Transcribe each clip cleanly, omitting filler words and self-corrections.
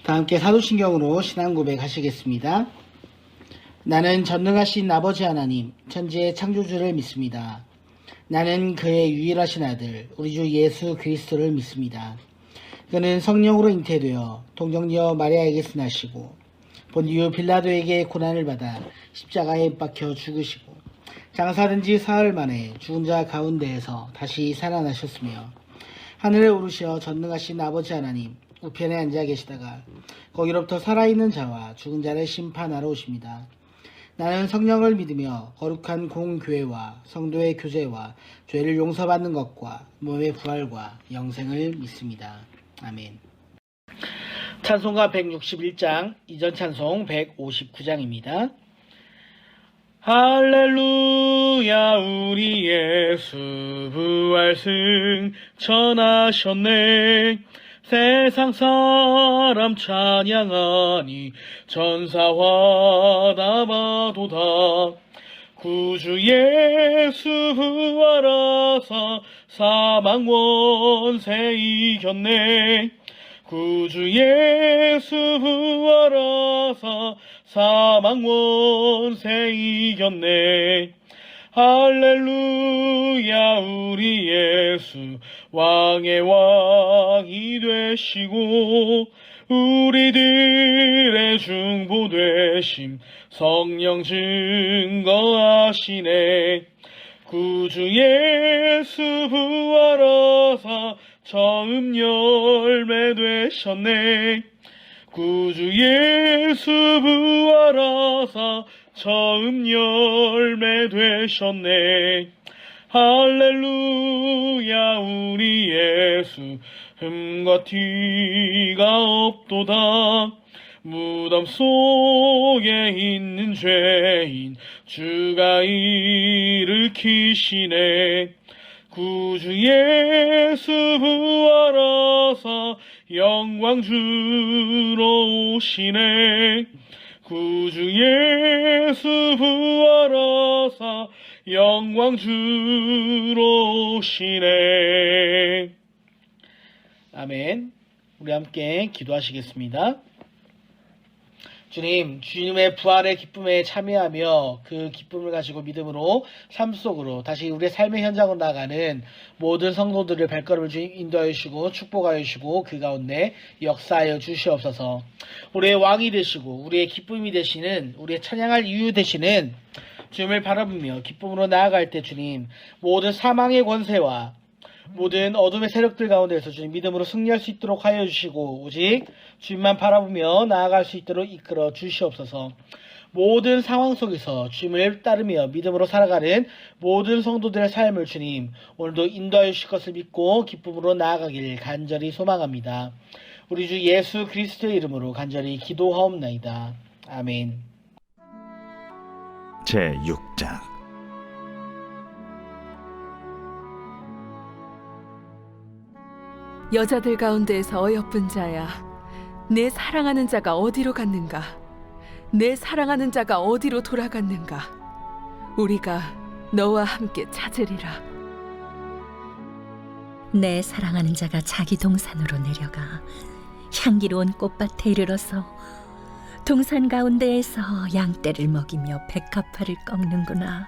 다 함께 사도신경으로 신앙 고백하시겠습니다. 나는 전능하신 아버지 하나님, 천지의 창조주를 믿습니다. 나는 그의 유일하신 아들, 우리 주 예수 그리스도를 믿습니다. 그는 성령으로 잉태되어 동정녀 마리아에게서 나시고 본디오 빌라도에게 고난을 받아 십자가에 박혀 죽으시고 장사된 지 사흘 만에 죽은 자 가운데에서 다시 살아나셨으며 하늘에 오르셔 전능하신 아버지 하나님 우편에 앉아 계시다가 거기로부터 살아있는 자와 죽은 자를 심판하러 오십니다. 나는 성령을 믿으며 거룩한 공교회와 성도의 교제와 죄를 용서받는 것과 몸의 부활과 영생을 믿습니다. 아멘. 찬송가 161장, 이전 찬송 159장입니다. 할렐루야 우리 예수 부활승 전하셨네. 세상 사람 찬양하니 전사와 나마도다. 구주 예수 부활하사 사망 원세 이겼네. 구주 예수 부활하사 사망 원세 이겼네. 할렐루야 우리 예수 왕의 왕이 되시고 우리들의 중보 되심 성령 증거하시네. 구주 예수 부활하사 처음 열매 되셨네. 구주 예수 부활하사 처음 열매 되셨네. 할렐루야 우리 예수 흠과 티가 없도다. 무덤 속에 있는 죄인 주가 일으키시네. 구주 예수 부활하사 영광 주러 오시네. 구주 예수 부활하사 영광 주러 오시네. 아멘. 우리 함께 기도하시겠습니다. 주님, 주님의 부활의 기쁨에 참여하며 그 기쁨을 가지고 믿음으로 삶 속으로 다시 우리의 삶의 현장으로 나아가는 모든 성도들의 발걸음을 주님 인도하여 주시고 축복하여 주시고 그 가운데 역사하여 주시옵소서. 우리의 왕이 되시고 우리의 기쁨이 되시는, 우리의 찬양할 이유 되시는 주님을 바라보며 기쁨으로 나아갈 때 주님, 모든 사망의 권세와 모든 어둠의 세력들 가운데에서 주님 믿음으로 승리할 수 있도록 하여 주시고 오직 주님만 바라보며 나아갈 수 있도록 이끌어 주시옵소서. 모든 상황 속에서 주님을 따르며 믿음으로 살아가는 모든 성도들의 삶을 주님 오늘도 인도하여 주실 것을 믿고 기쁨으로 나아가길 간절히 소망합니다. 우리 주 예수 그리스도의 이름으로 간절히 기도하옵나이다. 아멘. 제6장 여자들 가운데에서 어여쁜 자야, 내 사랑하는 자가 어디로 갔는가? 내 사랑하는 자가 어디로 돌아갔는가? 우리가 너와 함께 찾으리라. 내 사랑하는 자가 자기 동산으로 내려가 향기로운 꽃밭에 이르러서 동산 가운데에서 양떼를 먹이며 백합화를 꺾는구나.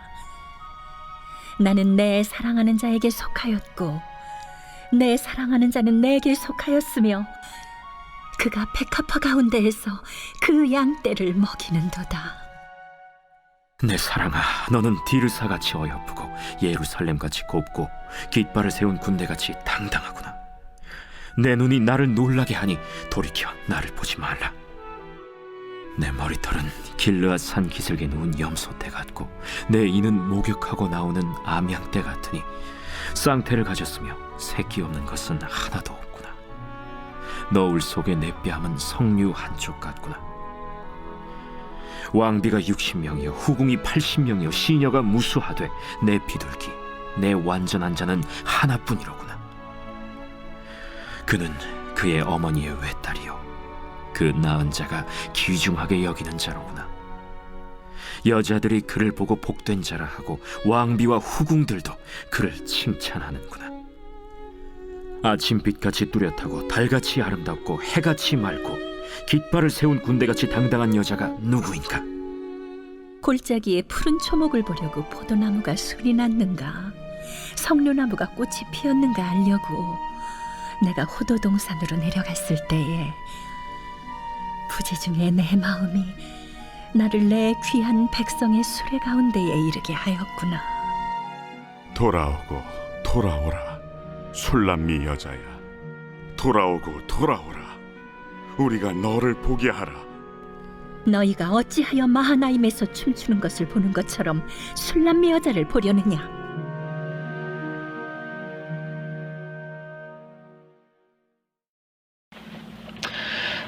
나는 내 사랑하는 자에게 속하였고 내 사랑하는 자는 내게 속하였으며 그가 백합화 가운데에서 그 양떼를 먹이는도다. 내 사랑아, 너는 디르사같이 어여쁘고 예루살렘같이 곱고 깃발을 세운 군대같이 당당하구나. 내 눈이 나를 놀라게 하니 돌이켜 나를 보지 말라. 내 머리털은 길르앗 산 기슭에 누운 염소떼 같고 내 이는 목욕하고 나오는 암양떼 같으니 쌍태를 가졌으며 새끼 없는 것은 하나도 없구나. 너울 속에 내 뺨은 석류 한쪽 같구나. 왕비가 60명이요 후궁이 80명이요 시녀가 무수하되 내 비둘기 내 완전한 자는 하나뿐이로구나. 그는 그의 어머니의 외딸이요 그 낳은 자가 귀중하게 여기는 자로구나. 여자들이 그를 보고 복된 자라 하고 왕비와 후궁들도 그를 칭찬하는구나. 아침빛같이 뚜렷하고 달같이 아름답고 해같이 맑고 깃발을 세운 군대같이 당당한 여자가 누구인가? 골짜기에 푸른 초목을 보려고 포도나무가 술이 났는가, 석류나무가 꽃이 피었는가 알려고 내가 호도동산으로 내려갔을 때에 부재 중에 내 마음이 나를 내 귀한 백성의 수레 가운데에 이르게 하였구나. 돌아오고 돌아오라 술람미 여자야, 돌아오고 돌아오라. 우리가 너를 보게 하라. 너희가 어찌하여 마하나임에서 춤추는 것을 보는 것처럼 술람미 여자를 보려느냐?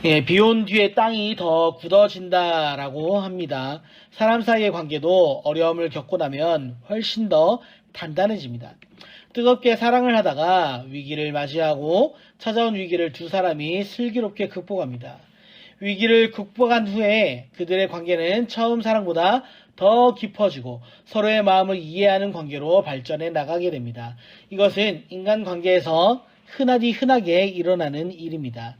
예, 비온 뒤에 땅이 더 굳어진다라고 합니다. 사람 사이의 관계도 어려움을 겪고 나면 훨씬 더 단단해집니다. 뜨겁게 사랑을 하다가 위기를 맞이하고 찾아온 위기를 두 사람이 슬기롭게 극복합니다. 위기를 극복한 후에 그들의 관계는 처음 사랑보다 더 깊어지고 서로의 마음을 이해하는 관계로 발전해 나가게 됩니다. 이것은 인간관계에서 흔하게 일어나는 일입니다.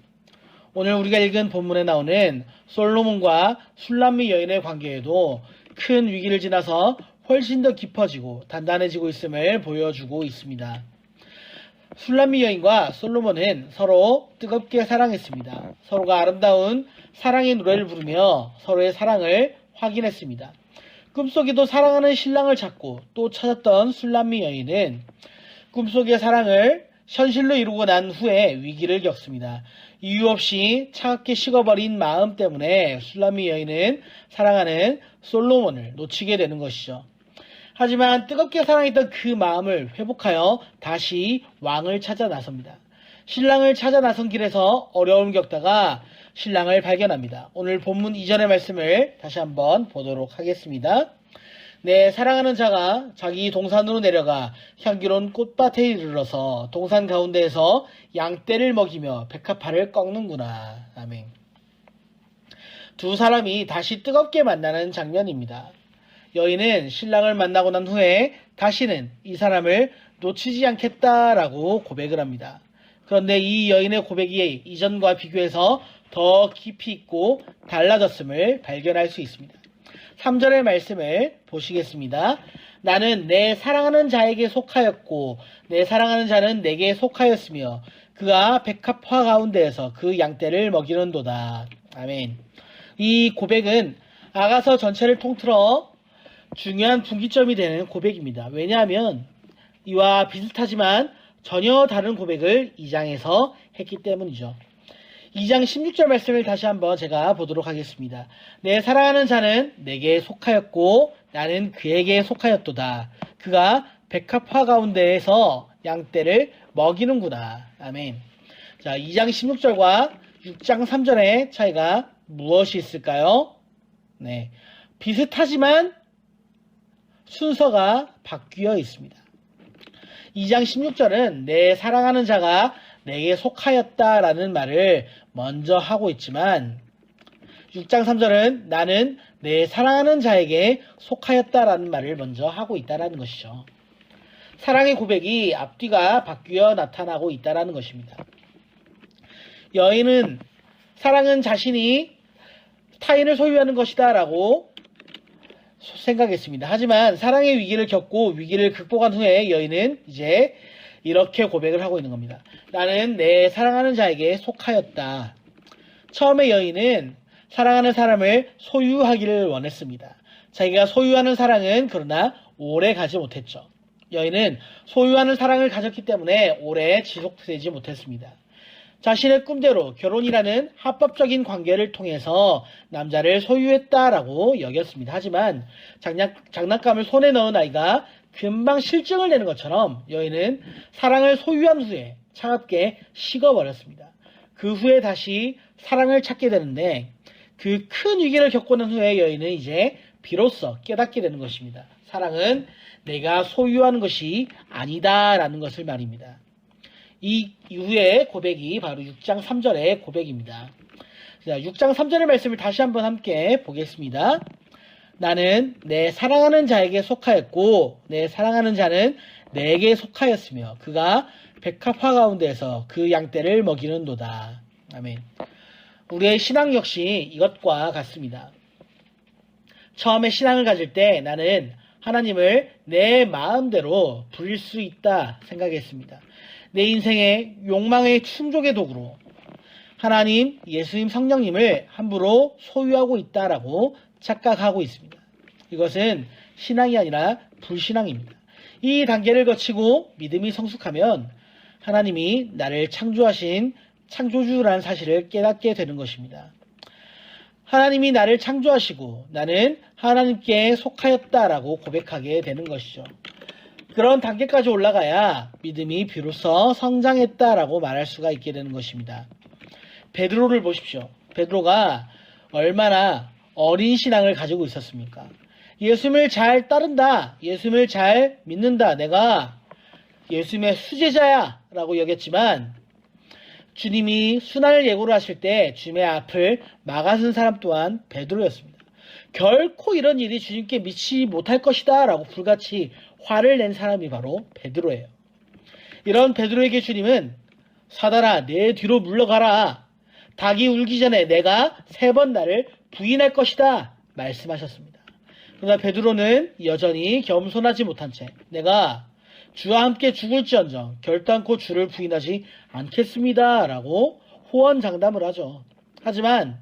오늘 우리가 읽은 본문에 나오는 솔로몬과 술람미 여인의 관계에도 큰 위기를 지나서 훨씬 더 깊어지고 단단해지고 있음을 보여주고 있습니다. 술람미 여인과 솔로몬은 서로 뜨겁게 사랑했습니다. 서로가 아름다운 사랑의 노래를 부르며 서로의 사랑을 확인했습니다. 꿈속에도 사랑하는 신랑을 찾고 또 찾았던 술람미 여인은 꿈속의 사랑을 현실로 이루고 난 후에 위기를 겪습니다. 이유 없이 차갑게 식어버린 마음 때문에 술람미 여인은 사랑하는 솔로몬을 놓치게 되는 것이죠. 하지만 뜨겁게 사랑했던 그 마음을 회복하여 다시 왕을 찾아 나섭니다. 신랑을 찾아 나선 길에서 어려움을 겪다가 신랑을 발견합니다. 오늘 본문 이전의 말씀을 다시 한번 보도록 하겠습니다. 내 사랑하는 자가 자기 동산으로 내려가 향기로운 꽃밭에 이르러서 동산 가운데에서 양떼를 먹이며 백합화를 꺾는구나. 아멘. 두 사람이 다시 뜨겁게 만나는 장면입니다. 여인은 신랑을 만나고 난 후에 다시는 이 사람을 놓치지 않겠다라고 고백을 합니다. 그런데 이 여인의 고백이 이전과 비교해서 더 깊이 있고 달라졌음을 발견할 수 있습니다. 3절의 말씀을 보시겠습니다. 나는 내 사랑하는 자에게 속하였고 내 사랑하는 자는 내게 속하였으며 그가 백합화 가운데에서 그 양떼를 먹이는도다. 아멘. 이 고백은 아가서 전체를 통틀어 중요한 분기점이 되는 고백입니다. 왜냐하면 이와 비슷하지만 전혀 다른 고백을 2장에서 했기 때문이죠. 2장 16절 말씀을 다시 한번 제가 보도록 하겠습니다. 내 사랑하는 자는 내게 속하였고 나는 그에게 속하였도다. 그가 백합화 가운데에서 양떼를 먹이는구나. 아멘. 자, 2장 16절과 6장 3절의 차이가 무엇이 있을까요? 네, 비슷하지만 순서가 바뀌어 있습니다. 2장 16절은 내 사랑하는 자가 내게 속하였다라는 말을 먼저 하고 있지만 6장 3절은 나는 내 사랑하는 자에게 속하였다라는 말을 먼저 하고 있다라는 것이죠. 사랑의 고백이 앞뒤가 바뀌어 나타나고 있다라는 것입니다. 여인은 사랑은 자신이 타인을 소유하는 것이다 라고 생각했습니다. 하지만 사랑의 위기를 겪고 위기를 극복한 후에 여인은 이제 이렇게 고백을 하고 있는 겁니다. 나는 내 사랑하는 자에게 속하였다. 처음에 여인은 사랑하는 사람을 소유하기를 원했습니다. 자기가 소유하는 사랑은 그러나 오래 가지 못했죠. 여인은 소유하는 사랑을 가졌기 때문에 오래 지속되지 못했습니다. 자신의 꿈대로 결혼이라는 합법적인 관계를 통해서 남자를 소유했다라고 여겼습니다. 하지만 장난감을 손에 넣은 아이가 금방 실증을 내는 것처럼 여인은 사랑을 소유한 후에 차갑게 식어버렸습니다. 그 후에 다시 사랑을 찾게 되는데 그 큰 위기를 겪고 난 후에 여인은 이제 비로소 깨닫게 되는 것입니다. 사랑은 내가 소유하는 것이 아니다라는 것을 말입니다. 이 이후의 고백이 바로 6장 3절의 고백입니다. 자, 6장 3절의 말씀을 다시 한번 함께 보겠습니다. 나는 내 사랑하는 자에게 속하였고 내 사랑하는 자는 내게 속하였으며 그가 백합화 가운데에서 그 양떼를 먹이는도다. 아멘. 우리의 신앙 역시 이것과 같습니다. 처음에 신앙을 가질 때 나는 하나님을 내 마음대로 부릴 수 있다 생각했습니다. 내 인생의 욕망의 충족의 도구로 하나님, 예수님, 성령님을 함부로 소유하고 있다라고 착각하고 있습니다. 이것은 신앙이 아니라 불신앙입니다. 이 단계를 거치고 믿음이 성숙하면 하나님이 나를 창조하신 창조주라는 사실을 깨닫게 되는 것입니다. 하나님이 나를 창조하시고 나는 하나님께 속하였다라고 고백하게 되는 것이죠. 그런 단계까지 올라가야 믿음이 비로소 성장했다라고 말할 수가 있게 되는 것입니다. 베드로를 보십시오. 베드로가 얼마나 어린 신앙을 가지고 있었습니까? 예수님을 잘 따른다. 예수님을 잘 믿는다. 내가 예수님의 수제자야 라고 여겼지만 주님이 순환을 예고를 하실 때 주님의 앞을 막아선 사람 또한 베드로였습니다. 결코 이런 일이 주님께 미치지 못할 것이다 라고 불같이 화를 낸 사람이 바로 베드로예요. 이런 베드로에게 주님은 사단아 내 뒤로 물러가라. 닭이 울기 전에 내가 3번 나를 부인할 것이다 말씀하셨습니다. 그러나 베드로는 여전히 겸손하지 못한 채 내가 주와 함께 죽을지언정 결단코 주를 부인하지 않겠습니다 라고 호언장담을 하죠. 하지만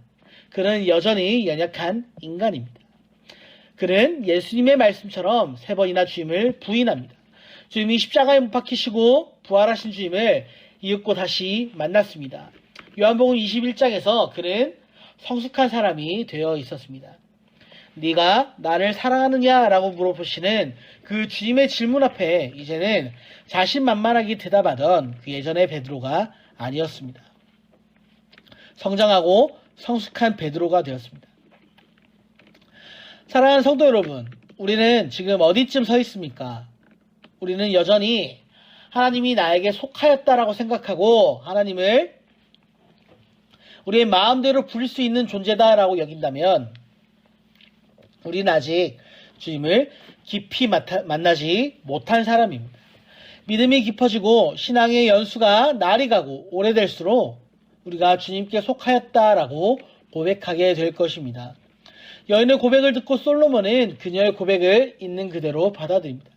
그는 여전히 연약한 인간입니다. 그는 예수님의 말씀처럼 3번이나 주님을 부인합니다. 주님이 십자가에 못 박히시고 부활하신 주님을 이윽고 다시 만났습니다. 요한복음 21장에서 그는 성숙한 사람이 되어 있었습니다. 네가 나를 사랑하느냐 라고 물어보시는 그 주님의 질문 앞에 이제는 자신만만하게 대답하던 그 예전의 베드로가 아니었습니다. 성장하고 성숙한 베드로가 되었습니다. 사랑하는 성도 여러분, 우리는 지금 어디쯤 서 있습니까? 우리는 여전히 하나님이 나에게 속하였다라고 생각하고 하나님을 우리의 마음대로 부릴 수 있는 존재다라고 여긴다면 우리는 아직 주님을 깊이 만나지 못한 사람입니다. 믿음이 깊어지고 신앙의 연수가 날이 가고 오래될수록 우리가 주님께 속하였다라고 고백하게 될 것입니다. 여인의 고백을 듣고 솔로몬은 그녀의 고백을 있는 그대로 받아들입니다.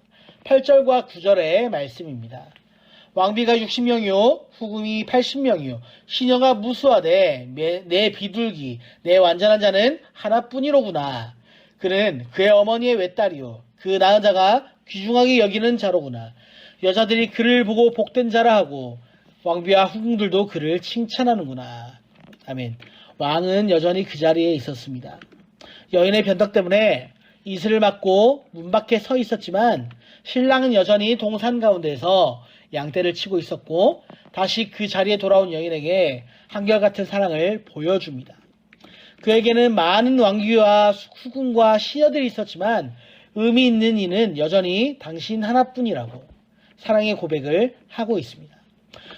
8절과 9절의 말씀입니다. 왕비가 60명이요 후궁이 80명이요 시녀가 무수하되 내 비둘기 내 완전한 자는 하나뿐이로구나. 그는 그의 어머니의 외딸이요 그 낳은 자가 귀중하게 여기는 자로구나. 여자들이 그를 보고 복된 자라 하고 왕비와 후궁들도 그를 칭찬하는구나. 아멘. 왕은 여전히 그 자리에 있었습니다. 여인의 변덕 때문에 이슬을 맞고 문 밖에 서 있었지만 신랑은 여전히 동산 가운데에서 양떼를 치고 있었고 다시 그 자리에 돌아온 여인에게 한결같은 사랑을 보여줍니다. 그에게는 많은 왕비와 후궁과 시녀들이 있었지만 의미 있는 이는 여전히 당신 하나뿐이라고 사랑의 고백을 하고 있습니다.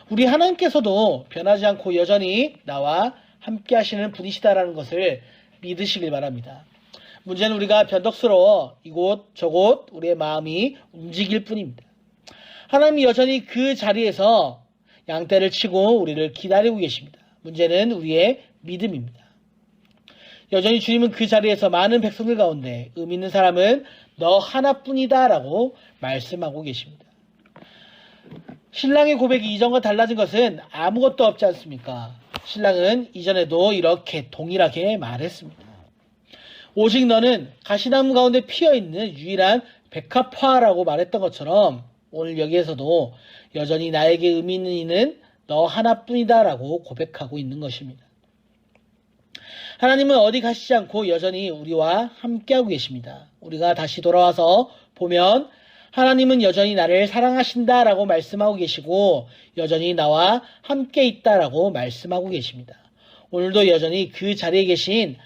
우리 하나님께서도 변하지 않고 여전히 나와 함께 하시는 분이시다라는 것을 믿으시길 바랍니다. 문제는 우리가 변덕스러워 이곳 저곳 우리의 마음이 움직일 뿐입니다. 하나님이 여전히 그 자리에서 양떼를 치고 우리를 기다리고 계십니다. 문제는 우리의 믿음입니다. 여전히 주님은 그 자리에서 많은 백성들 가운데 의미 있는 사람은 너 하나뿐이다 라고 말씀하고 계십니다. 신랑의 고백이 이전과 달라진 것은 아무것도 없지 않습니까? 신랑은 이전에도 이렇게 동일하게 말했습니다. 오직 너는 가시나무 가운데 피어있는 유일한 백합화라고 말했던 것처럼 오늘 여기에서도 여전히 나에게 의미 있는 이는 너 하나뿐이다 라고 고백하고 있는 것입니다. 하나님은 어디 가시지 않고 여전히 우리와 함께하고 계십니다. 우리가 다시 돌아와서 보면 하나님은 여전히 나를 사랑하신다 라고 말씀하고 계시고 여전히 나와 함께 있다 라고 말씀하고 계십니다. 오늘도 여전히 그 자리에 계신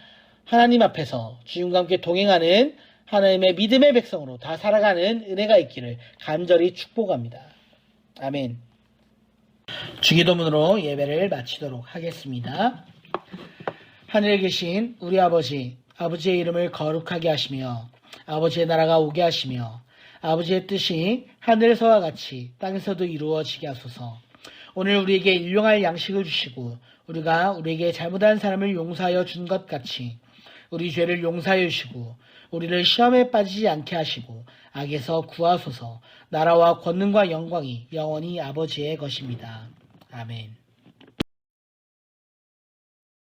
하나님 앞에서 주님과 함께 동행하는 하나님의 믿음의 백성으로 다 살아가는 은혜가 있기를 간절히 축복합니다. 아멘. 주기도문으로 예배를 마치도록 하겠습니다. 하늘에 계신 우리 아버지, 아버지의 이름을 거룩하게 하시며 아버지의 나라가 오게 하시며 아버지의 뜻이 하늘에서와 같이 땅에서도 이루어지게 하소서. 오늘 우리에게 일용할 양식을 주시고 우리가 우리에게 잘못한 사람을 용서하여 준 것 같이 우리 죄를 용서하여 주시고 우리를 시험에 빠지지 않게 하시고 악에서 구하소서. 나라와 권능과 영광이 영원히 아버지의 것입니다. 아멘.